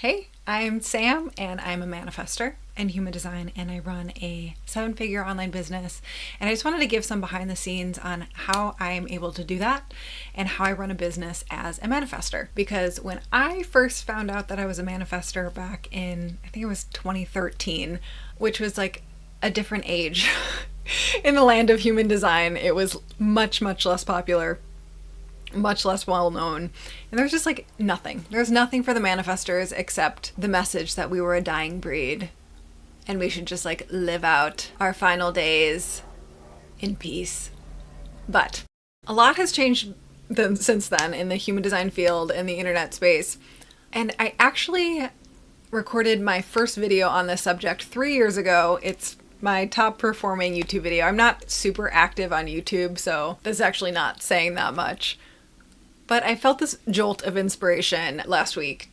Hey, I'm Sam, and I'm a manifestor in human design, and I run a 7-figure online business. And I just wanted to give some behind the scenes on how I am able to do that and how I run a business as a manifestor. Because when I first found out that I was a manifestor back in, I think it was 2013, which was like a different age in the land of human design, it was much, much less popular, much less well known, and there's just like nothing. There's nothing for the manifestors except the message that we were a dying breed and we should just like live out our final days in peace. But a lot has changed since then in the human design field and the internet space, and I actually recorded my first video on this subject 3 years ago. It's my top performing YouTube video. I'm not super active on YouTube, so this is actually not saying that much. But I felt this jolt of inspiration last week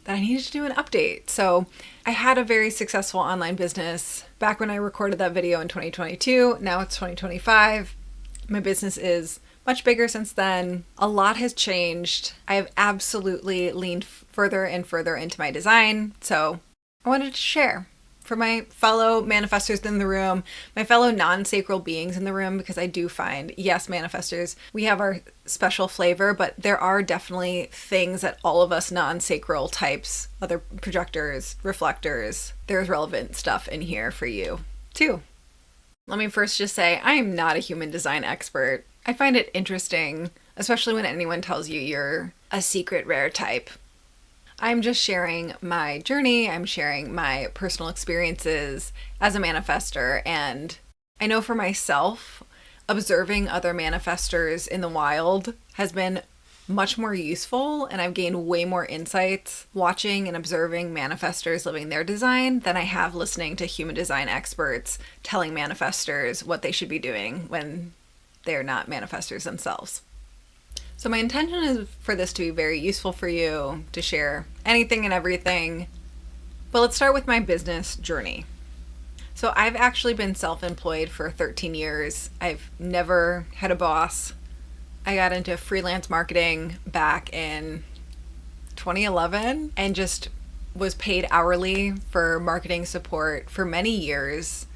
that I needed to do an update. So I had a very successful online business back when I recorded that video in 2022. Now it's 2025. My business is much bigger since then. A lot has changed. I have absolutely leaned further and further into my design. So I wanted to share for my fellow manifestors in the room, my fellow non-sacral beings in the room, because I do find, yes, manifestors, we have our special flavor, but there are definitely things that all of us non-sacral types, other projectors, reflectors, there's relevant stuff in here for you too. Let me first just say, I am not a human design expert. I find it interesting, especially when anyone tells you you're a secret rare type. I'm just sharing my journey. I'm sharing my personal experiences as a manifestor. And I know for myself, observing other manifestors in the wild has been much more useful. And I've gained way more insights watching and observing manifestors living their design than I have listening to human design experts telling manifestors what they should be doing when they're not manifestors themselves. So my intention is for this to be very useful for you, to share anything and everything. But let's start with my business journey. So I've actually been self-employed for 13 years. I've never had a boss. I got into freelance marketing back in 2011 and just was paid hourly for marketing support for many years.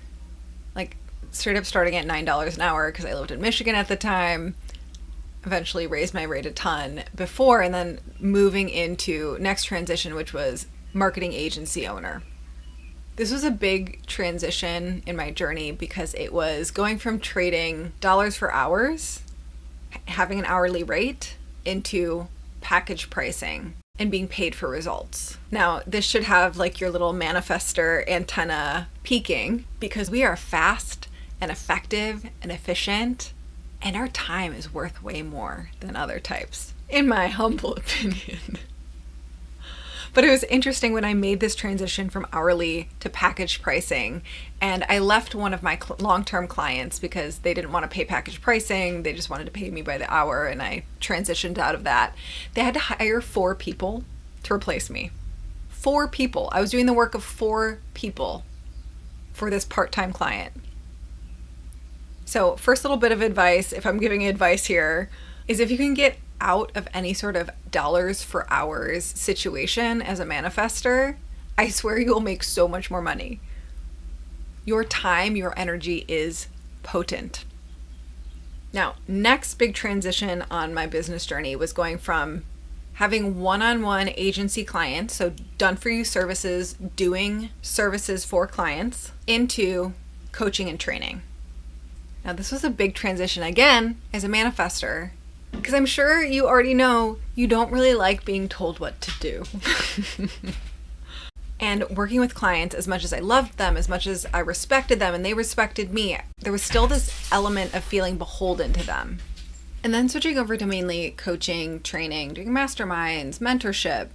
Like straight up starting at $9 an hour because I lived in Michigan at the time. Eventually raised my rate a ton before, and then moving into next transition, which was marketing agency owner. This was a big transition in my journey because it was going from trading dollars for hours, having an hourly rate, into package pricing and being paid for results. Now, this should have like your little manifestor antenna peaking because we are fast and effective and efficient. And our time is worth way more than other types, in my humble opinion. But it was interesting when I made this transition from hourly to package pricing, and I left one of my long-term clients because they didn't want to pay package pricing. They just wanted to pay me by the hour, and I transitioned out of that. They had to hire 4 people to replace me. 4 people. I was doing the work of 4 people for this part-time client. So first little bit of advice, if I'm giving advice here, is if you can get out of any sort of dollars for hours situation as a manifestor, I swear you will make so much more money. Your time, your energy is potent. Now, next big transition on my business journey was going from having one-on-one agency clients, so done for you services, doing services for clients, into coaching and training. Now, this was a big transition again as a manifestor, because I'm sure you already know you don't really like being told what to do. And working with clients, as much as I loved them, as much as I respected them and they respected me, there was still this element of feeling beholden to them. And then switching over to mainly coaching, training, doing masterminds, mentorship,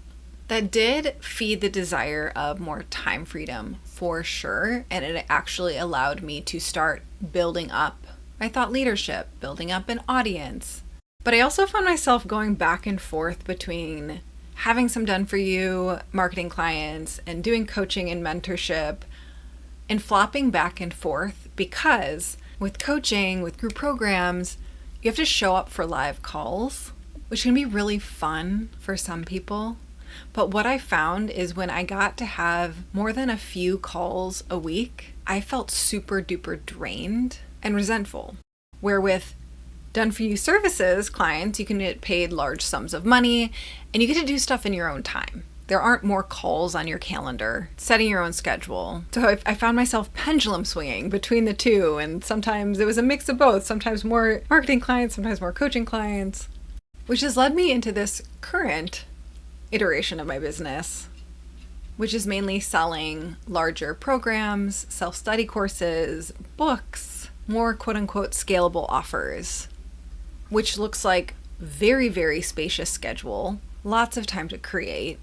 that did feed the desire of more time freedom for sure. And it actually allowed me to start building up my thought leadership, building up an audience. But I also found myself going back and forth between having some done for you marketing clients and doing coaching and mentorship and flopping back and forth because with coaching, with group programs, you have to show up for live calls, which can be really fun for some people. But what I found is when I got to have more than a few calls a week, I felt super duper drained and resentful. Where with done for you services clients, you can get paid large sums of money and you get to do stuff in your own time. There aren't more calls on your calendar, setting your own schedule. So I found myself pendulum swinging between the two, and sometimes it was a mix of both, sometimes more marketing clients, sometimes more coaching clients, which has led me into this current iteration of my business, which is mainly selling larger programs, self-study courses, books, more quote-unquote scalable offers, which looks like very, very spacious schedule, lots of time to create,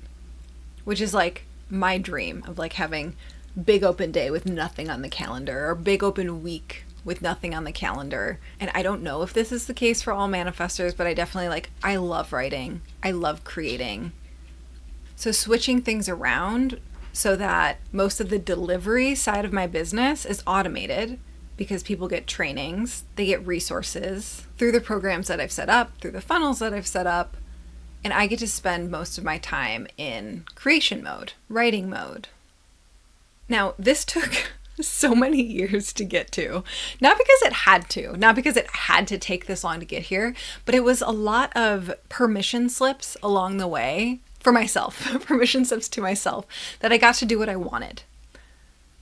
which is like my dream of like having big open day with nothing on the calendar or big open week with nothing on the calendar. And I don't know if this is the case for all manifestors, but I definitely I love writing. I love creating. So switching things around so that most of the delivery side of my business is automated because people get trainings, they get resources through the programs that I've set up, through the funnels that I've set up, and I get to spend most of my time in creation mode, writing mode. Now, this took so many years to get to, not because it had to take this long to get here, but it was a lot of permission slips along the way for myself, permission slips to myself that I got to do what I wanted.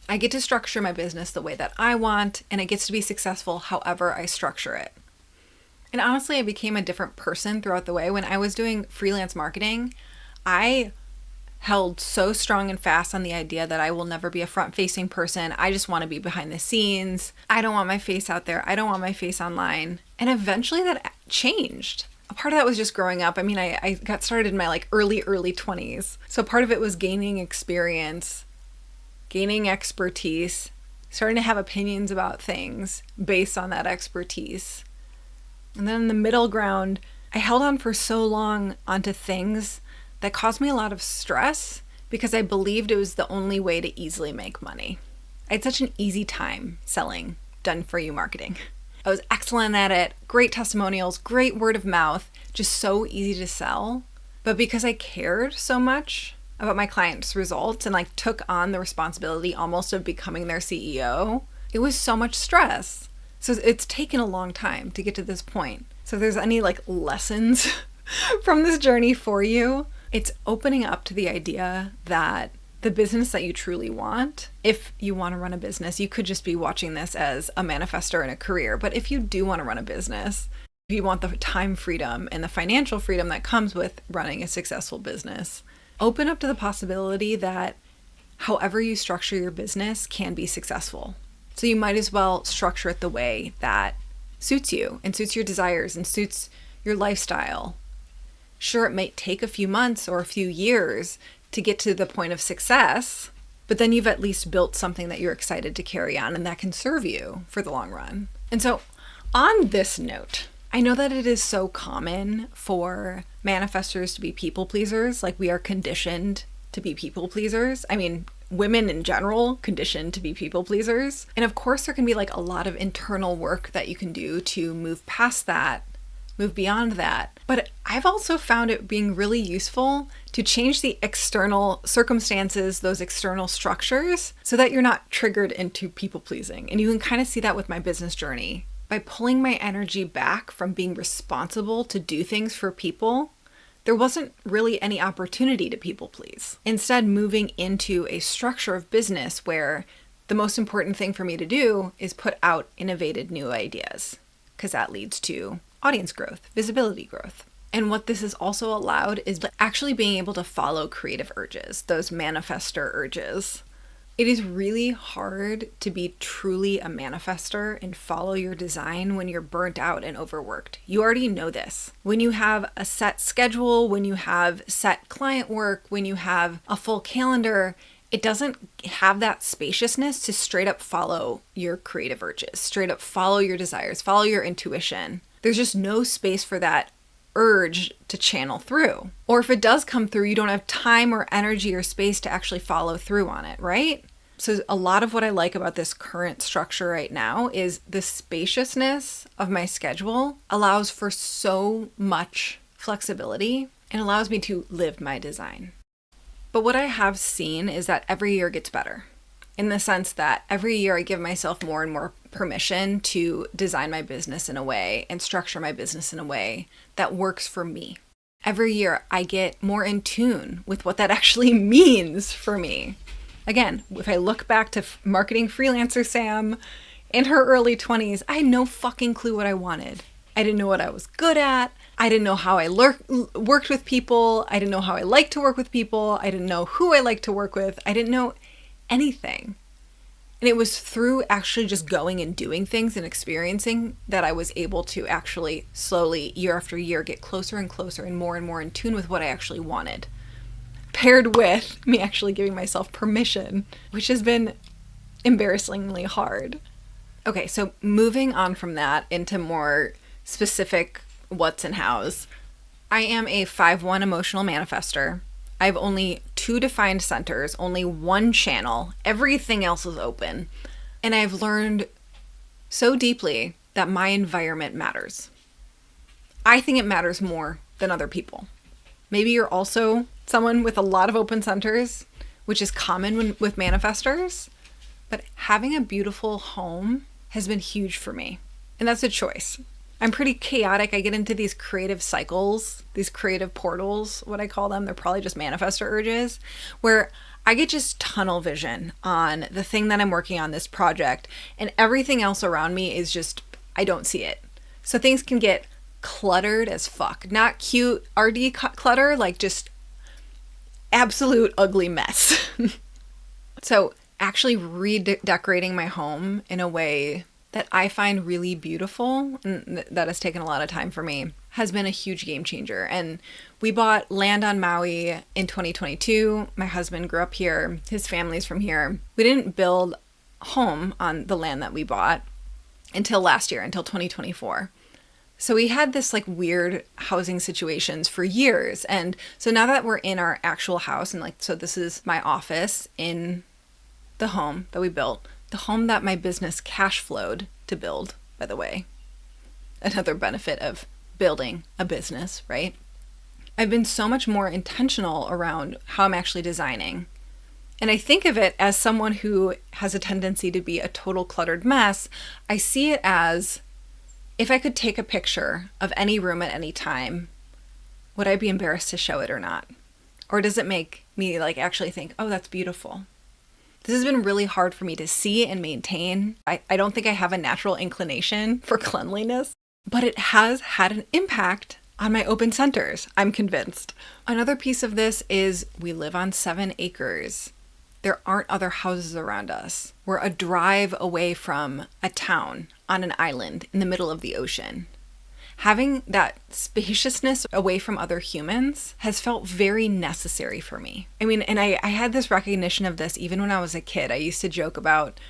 I get to structure my business the way that I want, and it gets to be successful however I structure it. And honestly, I became a different person throughout the way. When I was doing freelance marketing, I held so strong and fast on the idea that I will never be a front-facing person. I just want to be behind the scenes. I don't want my face out there. I don't want my face online. And eventually that changed. A part of that was just growing up. I mean, I got started in my early 20s. So part of it was gaining experience, gaining expertise, starting to have opinions about things based on that expertise. And then in the middle ground, I held on for so long onto things that caused me a lot of stress because I believed it was the only way to easily make money. I had such an easy time selling done-for-you marketing. I was excellent at it, great testimonials, great word of mouth, just so easy to sell. But because I cared so much about my clients' results and took on the responsibility almost of becoming their CEO, it was so much stress. So it's taken a long time to get to this point. So if there's any lessons from this journey for you, it's opening up to the idea that the business that you truly want, if you want to run a business, you could just be watching this as a manifestor in a career. But if you do want to run a business, if you want the time freedom and the financial freedom that comes with running a successful business, open up to the possibility that however you structure your business can be successful. So you might as well structure it the way that suits you and suits your desires and suits your lifestyle. Sure, it might take a few months or a few years to get to the point of success, but then you've at least built something that you're excited to carry on and that can serve you for the long run. And so on this note, I know that it is so common for manifestors to be people pleasers. We are conditioned to be people pleasers. I mean, women in general conditioned to be people pleasers. And of course, there can be a lot of internal work that you can do to move past that, move beyond that. But I've also found it being really useful to change the external circumstances, those external structures, so that you're not triggered into people pleasing. And you can kind of see that with my business journey. By pulling my energy back from being responsible to do things for people, there wasn't really any opportunity to people please. Instead, moving into a structure of business where the most important thing for me to do is put out innovative new ideas, because that leads to audience growth, visibility growth. And what this has also allowed is actually being able to follow creative urges, those manifestor urges. It is really hard to be truly a manifestor and follow your design when you're burnt out and overworked. You already know this. When you have a set schedule, when you have set client work, when you have a full calendar, it doesn't have that spaciousness to straight up follow your creative urges, straight up follow your desires, follow your intuition. There's just no space for that urge to channel through. Or if it does come through, you don't have time or energy or space to actually follow through on it, right? So a lot of what I like about this current structure right now is the spaciousness of my schedule allows for so much flexibility and allows me to live my design. But what I have seen is that every year gets better, in the sense that every year I give myself more and more permission to design my business in a way and structure my business in a way that works for me. Every year I get more in tune with what that actually means for me. Again, if I look back to marketing freelancer Sam in her early 20s, I had no fucking clue what I wanted. I didn't know what I was good at. I didn't know how I worked with people. I didn't know how I liked to work with people. I didn't know who I liked to work with. I didn't know anything. And it was through actually just going and doing things and experiencing that I was able to actually slowly, year after year, get closer and closer and more in tune with what I actually wanted. Paired with me actually giving myself permission, which has been embarrassingly hard. Okay, so moving on from that into more specific what's and hows. I am a 5/1 emotional manifestor. I have only 2 defined centers, only 1 channel. Everything else is open. And I've learned so deeply that my environment matters. I think it matters more than other people. Maybe you're also someone with a lot of open centers, which is common with manifestors, but having a beautiful home has been huge for me. And that's a choice. I'm pretty chaotic. I get into these creative cycles, these creative portals, what I call them. They're probably just manifestor urges, where I get just tunnel vision on the thing that I'm working on, this project, and everything else around me is just, I don't see it. So things can get cluttered as fuck. Not cute RD clutter, like just absolute ugly mess. So actually redecorating my home in a way that I find really beautiful, and that has taken a lot of time for me, has been a huge game changer. And we bought land on Maui in 2022. My husband grew up here. His family's from here. We didn't build a home on the land that we bought until last year, until 2024. So we had this like weird housing situations for years. And so now that we're in our actual house, and like, so this is my office in the home that we built, the home that my business cash flowed to build, by the way. Another benefit of building a business, right? I've been so much more intentional around how I'm actually designing. And I think of it as someone who has a tendency to be a total cluttered mess. I see it as, if I could take a picture of any room at any time, would I be embarrassed to show it or not? Or does it make me like actually think, oh, that's beautiful? This has been really hard for me to see and maintain. I don't think I have a natural inclination for cleanliness, but it has had an impact on my open centers, I'm convinced. Another piece of this is we live on 7 acres. There aren't other houses around us. We're a drive away from a town on an island in the middle of the ocean. Having that spaciousness away from other humans has felt very necessary for me. I mean, and I had this recognition of this even when I was a kid. I used to joke about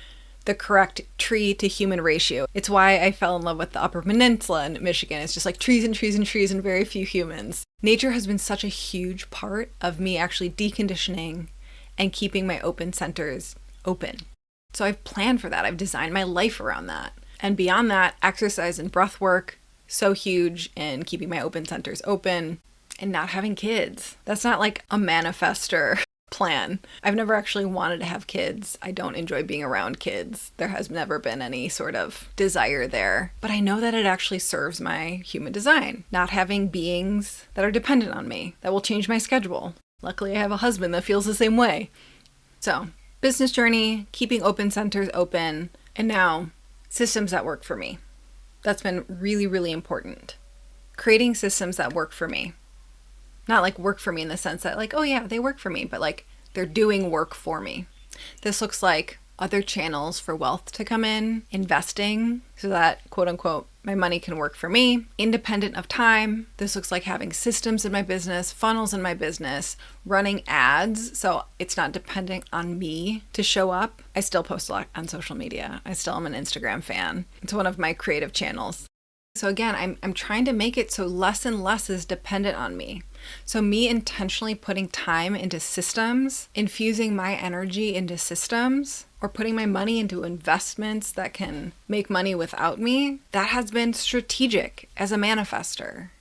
the correct tree to human ratio. It's why I fell in love with the Upper Peninsula in Michigan. It's just like trees and trees and trees and very few humans. Nature has been such a huge part of me actually deconditioning and keeping my open centers open. So I've planned for that. I've designed my life around that. And beyond that, exercise and breath work, so huge in keeping my open centers open, and not having kids. That's not like a manifestor plan. I've never actually wanted to have kids. I don't enjoy being around kids. There has never been any sort of desire there. But I know that it actually serves my human design. Not having beings that are dependent on me, that will change my schedule. Luckily, I have a husband that feels the same way. So, business journey, keeping open centers open, and now systems that work for me. That's been really, really important. Creating systems that work for me. Not like work for me in the sense that like, oh yeah, they work for me, but like they're doing work for me. This looks like other channels for wealth to come in, investing so that quote unquote, my money can work for me, independent of time. This looks like having systems in my business, funnels in my business, running ads. So it's not dependent on me to show up. I still post a lot on social media. I still am an Instagram fan. It's one of my creative channels. So again, I'm trying to make it so less and less is dependent on me. So me intentionally putting time into systems, infusing my energy into systems, or putting my money into investments that can make money without me, that has been strategic as a manifestor.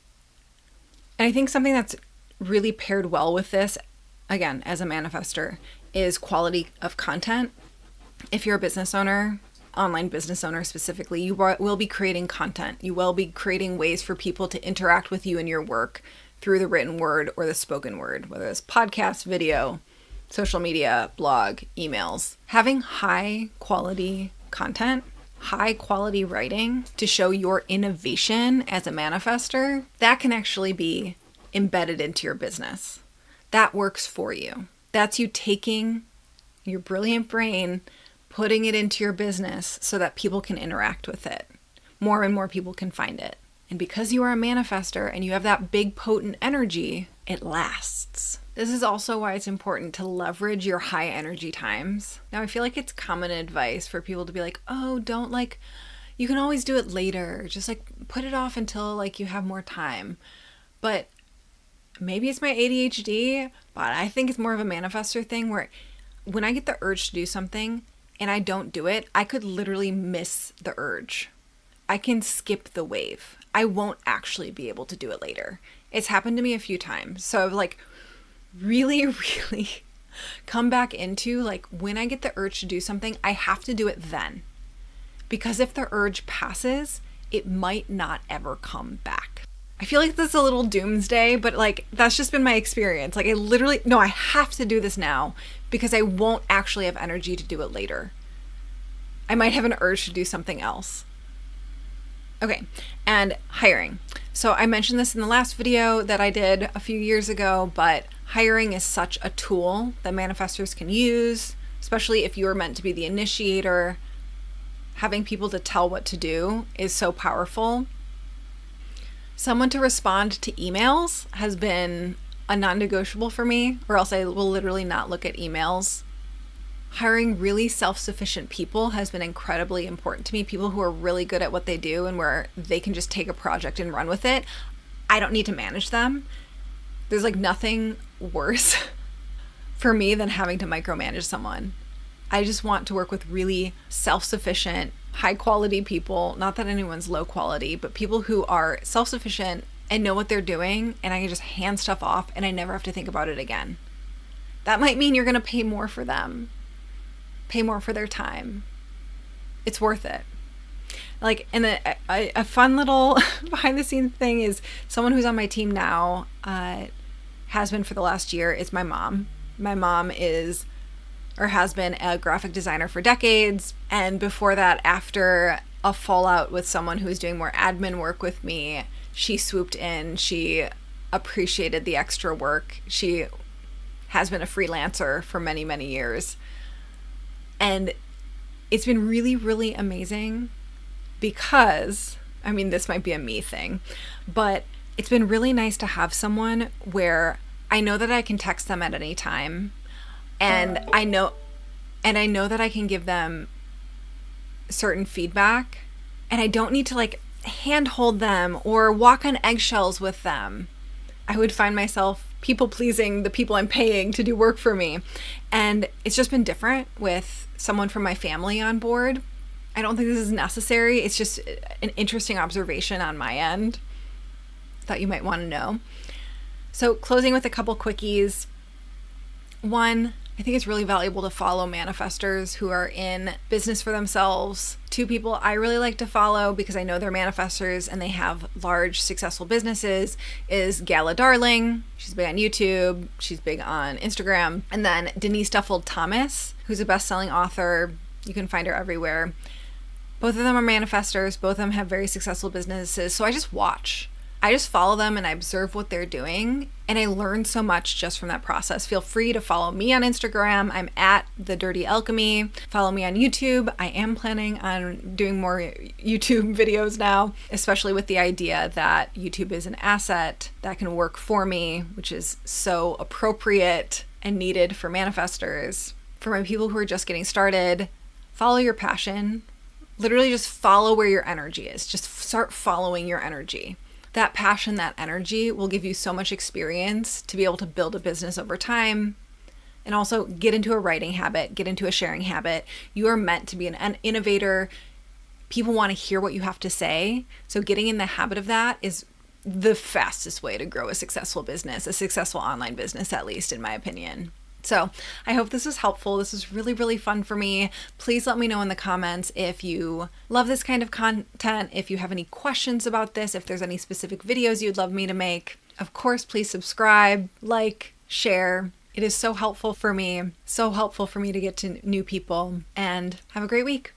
And I think something that's really paired well with this again, as a manifestor, is quality of content. If you're a business owner, online business owner specifically, you will be creating content. You will be creating ways for people to interact with you and your work through the written word or the spoken word, whether it's podcast, video, social media, blog, emails. Having high quality content, high quality writing to show your innovation as a manifestor, that can actually be embedded into your business. That works for you. That's you taking your brilliant brain, putting it into your business so that people can interact with it. More and more people can find it. And because you are a manifestor and you have that big potent energy, it lasts. This is also why it's important to leverage your high energy times. Now, I feel like it's common advice for people to be like, oh, don't you can always do it later. Just put it off until you have more time. But maybe it's my ADHD, but I think it's more of a manifestor thing where when I get the urge to do something and I don't do it, I could literally miss the urge. I can skip the wave. I won't actually be able to do it later. It's happened to me a few times. So I've really, really come back into when I get the urge to do something, I have to do it then. Because if the urge passes, it might not ever come back. I feel like this is a little doomsday, but that's just been my experience. I have to do this now because I won't actually have energy to do it later. I might have an urge to do something else. Okay, and hiring. So I mentioned this in the last video that I did a few years ago, but hiring is such a tool that manifestors can use, especially if you're meant to be the initiator. Having people to tell what to do is so powerful. Someone to respond to emails has been a non-negotiable for me, or else I will literally not look at emails. Hiring really self-sufficient people has been incredibly important to me. People who are really good at what they do and where they can just take a project and run with it. I don't need to manage them. There's nothing worse for me than having to micromanage someone. I just want to work with really self-sufficient, high quality people. Not that anyone's low quality, but people who are self-sufficient and know what they're doing, and I can just hand stuff off and I never have to think about it again. That might mean you're going to pay more for them. Pay more for their time. It's worth it. And a fun little behind the scenes thing is someone who's on my team now, has been for the last year, is my mom. My mom is, or has been, a graphic designer for decades. And before that, after a fallout with someone who was doing more admin work with me, she swooped in. She appreciated the extra work. She has been a freelancer for many, many years. And it's been really, really amazing because, this might be a me thing, but it's been really nice to have someone where I know that I can text them at any time, and I know that I can give them certain feedback, and I don't need to handhold them or walk on eggshells with them. I would find myself people pleasing the people I'm paying to do work for me. And it's just been different with someone from my family on board. I don't think this is necessary. It's just an interesting observation on my end. Thought you might want to know. So closing with a couple quickies. One, I think it's really valuable to follow manifestors who are in business for themselves. Two people I really like to follow because I know they're manifestors and they have large, successful businesses is Gala Darling. She's big on YouTube. She's big on Instagram. And then Denise Duffield Thomas, who's a best-selling author. You can find her everywhere. Both of them are manifestors. Both of them have very successful businesses. So I just watch. I just follow them and I observe what they're doing, and I learn so much just from that process. Feel free to follow me on Instagram. I'm at The Dirty Alchemy. Follow me on YouTube. I am planning on doing more YouTube videos now, especially with the idea that YouTube is an asset that can work for me, which is so appropriate and needed for manifestors. For my people who are just getting started, follow your passion. Literally just follow where your energy is. Just start following your energy. That passion, that energy will give you so much experience to be able to build a business over time, and also get into a writing habit, get into a sharing habit. You are meant to be an innovator. People want to hear what you have to say. So getting in the habit of that is the fastest way to grow a successful business, a successful online business, at least in my opinion. So I hope this was helpful. This was really, really fun for me. Please let me know in the comments if you love this kind of content, if you have any questions about this, if there's any specific videos you'd love me to make. Of course, please subscribe, like, share. It is so helpful for me to get to new people. And have a great week.